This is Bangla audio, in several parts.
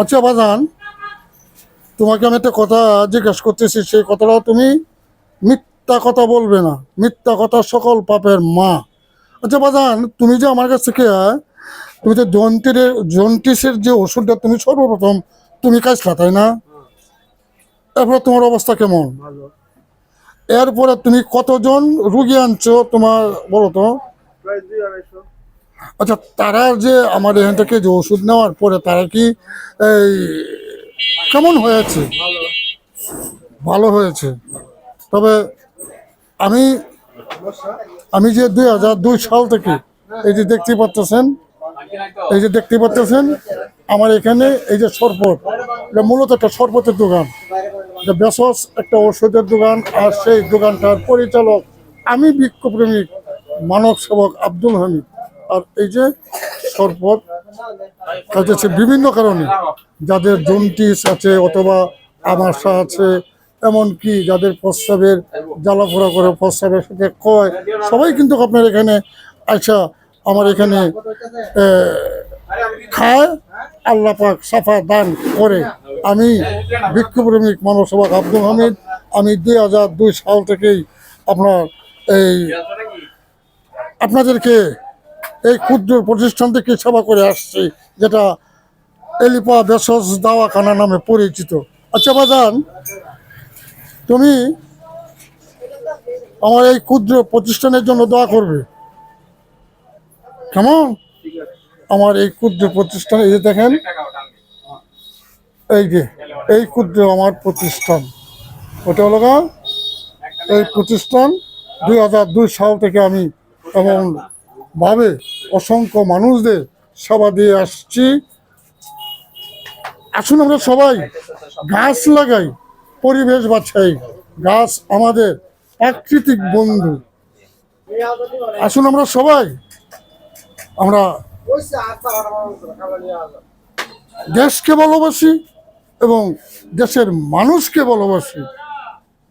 আচ্ছা বাজান, তোমাকে আমি একটা কথা জিজ্ঞেস করতেছি, সেই কথাটাও তুমি মিথ্যা কথা বলবে না। মিথ্যা কথা সকল পাপের মা। আচ্ছা বাজান, তুমি যে আমার কাছ থেকে তুমি যে জন্টিসের যে ওষুধটা তুমি সর্বপ্রথম তুমি খাইছিলা, তাই না? এরপর তোমার অবস্থা কেমন? এরপরে তুমি কতজন রুগী আনছো তোমার, বলো তো? আচ্ছা, তারা যে আমার এখান থেকে যে ওষুধ নেওয়ার পরে তারা কি এই কেমন হয়েছে? ভালো হয়েছে। তবে আমি আমি যে 2002 সাল থেকে এই যে দেখতে পাচ্ছেন আমার এখানে এই যে শরবত, এটা মূলত একটা শরবতের দোকান, এটা বেসস একটা ওষুধের দোকান। আর সেই দোকানটার পরিচালক আমি, বৃক্ষপ্রেমিক মানব সেবক আব্দুল হামিদ। আর এই যে শরবত খাইতেছে বিভিন্ন কারণে, যাদের জন্ডিস আছে অথবা আমাশা আছে, এমনকি যাদের প্রস্রাবের জ্বালাফোড়া করে, প্রস্রাবের সাথে কয়, সবাই কিন্তু আপনার এখানে আচ্ছা আমার এখানে খায়। আল্লাহ পাক সাফা দান করে। আমি বৃক্ষপ্রেমিক মানব সেবক আব্দুল হামিদ, আমি 2002 সাল থেকেই আপনার এই আপনাদেরকে এই ক্ষুদ্র প্রতিষ্ঠান থেকে সেবা করে আসছি, যেটা এলিপা ভেষজ দাওয়াখানা নামে পরিচিত। আচ্ছা বাজান, তুমি আমার এই ক্ষুদ্র প্রতিষ্ঠানের জন্য দোয়া করবে কেমন? আমার এই ক্ষুদ্র প্রতিষ্ঠান, এই যে দেখেন, এই যে এই ক্ষুদ্র আমার প্রতিষ্ঠান, ওটা হলো এই প্রতিষ্ঠান 2002 সাল থেকে আমি এমন ভাবে অসংখ্য মানুষদের সেবা দিয়ে আসছি। আসুন আমরা সবাই গাছ লাগাই, পরিবেশ বাঁচাই। গাছ আমাদের প্রাকৃতিক বন্ধু। আসুন আমরা সবাই আমরা দেশকে ভালোবাসি এবং দেশের মানুষকে ভালোবাসি।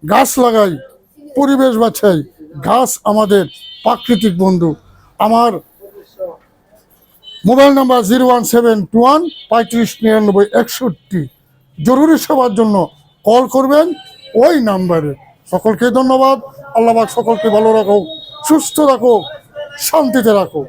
গাছ লাগাই, পরিবেশ বাঁচাই। গাছ আমাদের প্রাকৃতিক বন্ধু। আমার মোবাইল নাম্বার 01721 359961। জরুরি সেবার জন্য কল করবেন ওই নাম্বারে। সকলকে ধন্যবাদ। আল্লাহ পাক সকলকে ভালো রাখো, সুস্থ রাখো, শান্তিতে রাখো।